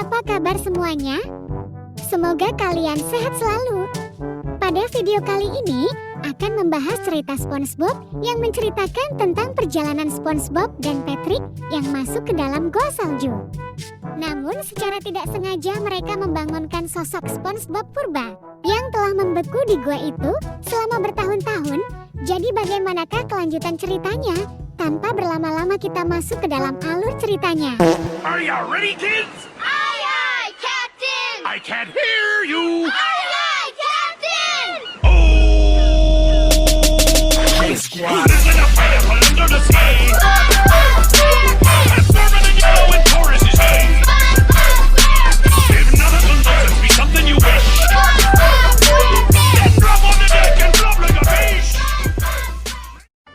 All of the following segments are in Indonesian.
apa kabar semuanya? Semoga kalian sehat selalu. Pada video kali ini akan membahas cerita SpongeBob yang menceritakan tentang perjalanan SpongeBob dan Patrick yang masuk ke dalam gua salju. Namun secara tidak sengaja mereka membangunkan sosok SpongeBob purba yang telah membeku di gua itu selama bertahun-tahun. Jadi bagaimanakah kelanjutan ceritanya? Tanpa berlama-lama kita masuk ke dalam alur ceritanya. Are you ready, kids? Aye, aye, Captain! I can't hear you! Aye, aye, Captain! Oh! Squad is in a fire under the sea! And storming in yellow and Taurus is hay! If nothing lets be something you wish! Then drop on the deck and flop like a fish!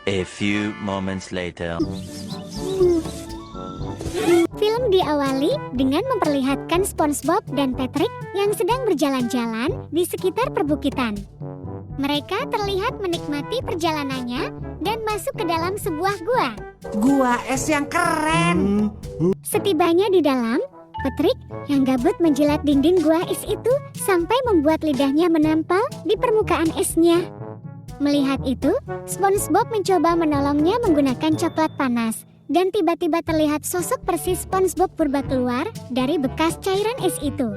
A few moments later. Film diawali dengan memperlihatkan SpongeBob dan Patrick yang sedang berjalan-jalan di sekitar perbukitan. Mereka terlihat menikmati perjalanannya dan masuk ke dalam sebuah gua. Gua es yang keren. Setibanya di dalam, Patrick yang gabut menjilat dinding gua es itu sampai membuat lidahnya menempel di permukaan esnya. Melihat itu, SpongeBob mencoba menolongnya menggunakan coklat panas. Dan tiba-tiba terlihat sosok persis SpongeBob purba keluar dari bekas cairan es itu.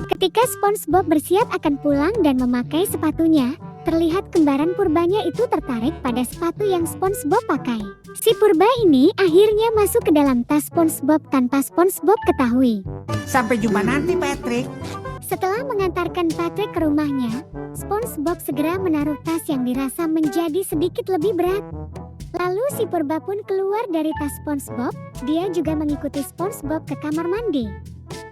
Ketika SpongeBob bersiap akan pulang dan memakai sepatunya, terlihat kembaran purbanya itu tertarik pada sepatu yang SpongeBob pakai. Si purba ini akhirnya masuk ke dalam tas SpongeBob tanpa SpongeBob ketahui. Sampai jumpa nanti, Patrick. Setelah mengantarkan Patrick ke rumahnya, SpongeBob segera menaruh tas yang dirasa menjadi sedikit lebih berat. Lalu si purba pun keluar dari tas SpongeBob, dia juga mengikuti SpongeBob ke kamar mandi.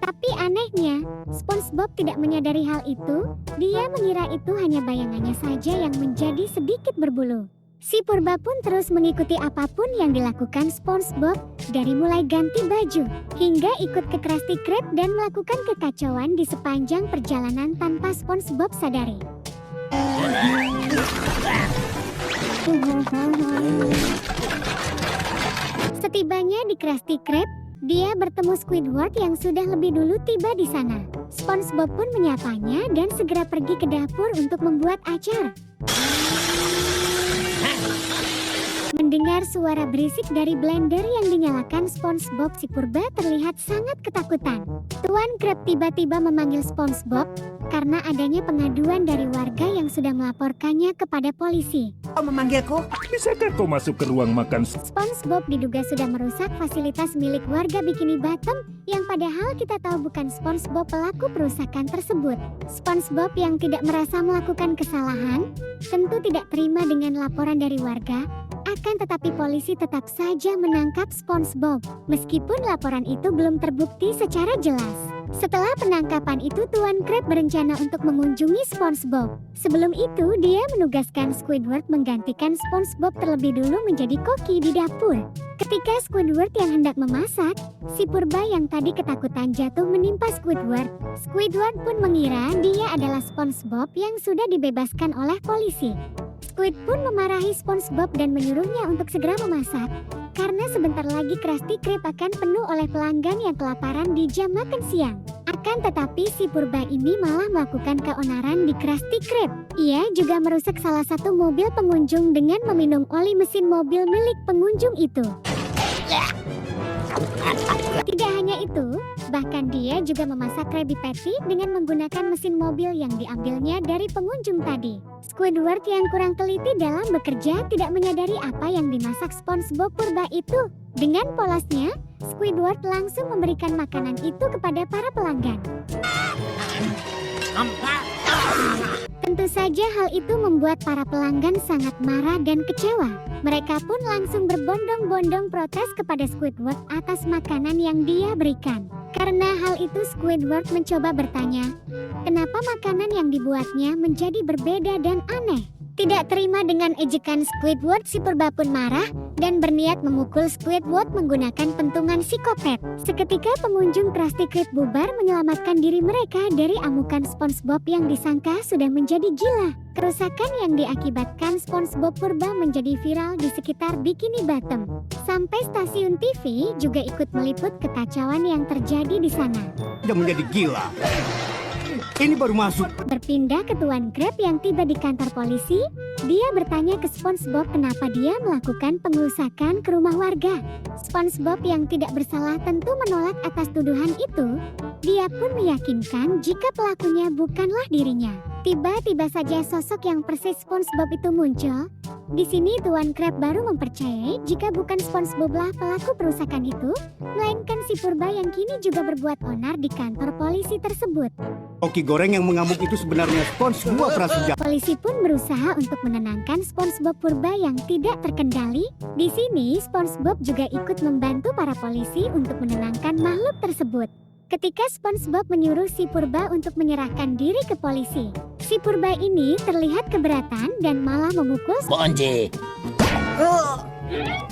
Tapi anehnya, SpongeBob tidak menyadari hal itu, dia mengira itu hanya bayangannya saja yang menjadi sedikit berbulu. Si purba pun terus mengikuti apapun yang dilakukan SpongeBob, dari mulai ganti baju, hingga ikut ke Krusty Krab dan melakukan kekacauan di sepanjang perjalanan tanpa SpongeBob sadari. Setibanya di Krusty Krab, dia bertemu Squidward yang sudah lebih dulu tiba di sana. SpongeBob pun menyapanya dan segera pergi ke dapur untuk membuat acar. Mendengar suara berisik dari blender yang dinyalakan, SpongeBob si purba terlihat sangat ketakutan. Tuan Krab tiba-tiba memanggil SpongeBob karena adanya pengaduan dari warga yang sudah melaporkannya kepada polisi. Oh, memanggilku? Bisakah kau masuk ke ruang makan? SpongeBob diduga sudah merusak fasilitas milik warga Bikini Bottom yang padahal kita tahu bukan SpongeBob pelaku perusakan tersebut. SpongeBob yang tidak merasa melakukan kesalahan tentu tidak terima dengan laporan dari warga. Akan tetapi polisi tetap saja menangkap SpongeBob, meskipun laporan itu belum terbukti secara jelas. Setelah penangkapan itu, Tuan Krab berencana untuk mengunjungi SpongeBob. Sebelum itu, dia menugaskan Squidward menggantikan SpongeBob terlebih dulu menjadi koki di dapur. Ketika Squidward yang hendak memasak, si purba yang tadi ketakutan jatuh menimpa Squidward. Squidward pun mengira dia adalah SpongeBob yang sudah dibebaskan oleh polisi. Squid pun memarahi SpongeBob dan menyuruhnya untuk segera memasak, karena sebentar lagi Krusty Krab akan penuh oleh pelanggan yang kelaparan di jam makan siang. Akan tetapi si purba ini malah melakukan keonaran di Krusty Krab. Ia juga merusak salah satu mobil pengunjung dengan meminum oli mesin mobil milik pengunjung itu. Tidak hanya itu, bahkan dia juga memasak Krabby Patty dengan menggunakan mesin mobil yang diambilnya dari pengunjung tadi. Squidward yang kurang teliti dalam bekerja tidak menyadari apa yang dimasak SpongeBob purba itu. Dengan polosnya, Squidward langsung memberikan makanan itu kepada para pelanggan. Tentu saja hal itu membuat para pelanggan sangat marah dan kecewa. Mereka pun langsung berbondong-bondong protes kepada Squidward atas makanan yang dia berikan. Karena hal itu Squidward mencoba bertanya, kenapa makanan yang dibuatnya menjadi berbeda dan aneh. Tidak terima dengan ejekan Squidward, si purba pun marah dan berniat memukul Squidward menggunakan pentungan psikopat. Seketika pengunjung Krusty Krab bubar menyelamatkan diri mereka dari amukan SpongeBob yang disangka sudah menjadi gila. Kerusakan yang diakibatkan SpongeBob purba menjadi viral di sekitar Bikini Bottom. Sampai stasiun TV juga ikut meliput kekacauan yang terjadi di sana. Sudah menjadi gila. Ini baru masuk. Berpindah ke Tuan Krab yang tiba di kantor polisi, dia bertanya ke SpongeBob kenapa dia melakukan pengerusakan ke rumah warga. SpongeBob yang tidak bersalah tentu menolak atas tuduhan itu. Dia pun meyakinkan jika pelakunya bukanlah dirinya. Tiba-tiba saja sosok yang persis SpongeBob itu muncul. Di sini Tuan Krab baru mempercayai jika bukan SpongeBoblah pelaku perusakan itu, melainkan si purba yang kini juga berbuat onar di kantor polisi tersebut. Oki goreng yang mengamuk itu sebenarnya SpongeBob prasejarah. Polisi pun berusaha untuk menenangkan SpongeBob purba yang tidak terkendali. Di sini SpongeBob juga ikut membantu para polisi untuk menenangkan makhluk tersebut. Ketika SpongeBob menyuruh si purba untuk menyerahkan diri ke polisi, si purba ini terlihat keberatan dan malah memukul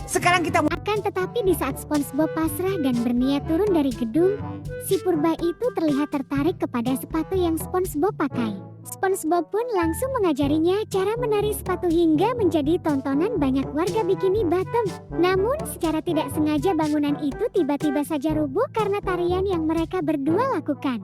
Sekarang kita Akan tetapi di saat SpongeBob pasrah dan berniat turun dari gedung, si purba itu terlihat tertarik kepada sepatu yang SpongeBob pakai. SpongeBob pun langsung mengajarinya cara menari sepatu hingga menjadi tontonan banyak warga Bikini Bottom. Namun secara tidak sengaja bangunan itu tiba-tiba saja rubuh karena tarian yang mereka berdua lakukan.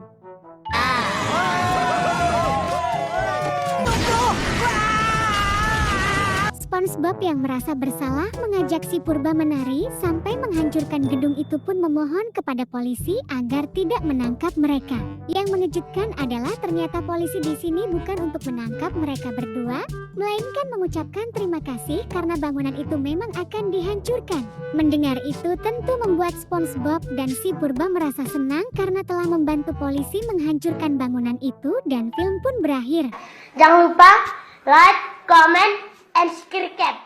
SpongeBob yang merasa bersalah mengajak si purba menari sampai menghancurkan gedung itu pun memohon kepada polisi agar tidak menangkap mereka. Yang mengejutkan adalah ternyata polisi di sini bukan untuk menangkap mereka berdua, melainkan mengucapkan terima kasih karena bangunan itu memang akan dihancurkan. Mendengar itu tentu membuat SpongeBob dan si purba merasa senang karena telah membantu polisi menghancurkan bangunan itu dan film pun berakhir. Jangan lupa like, comment, and subscribe.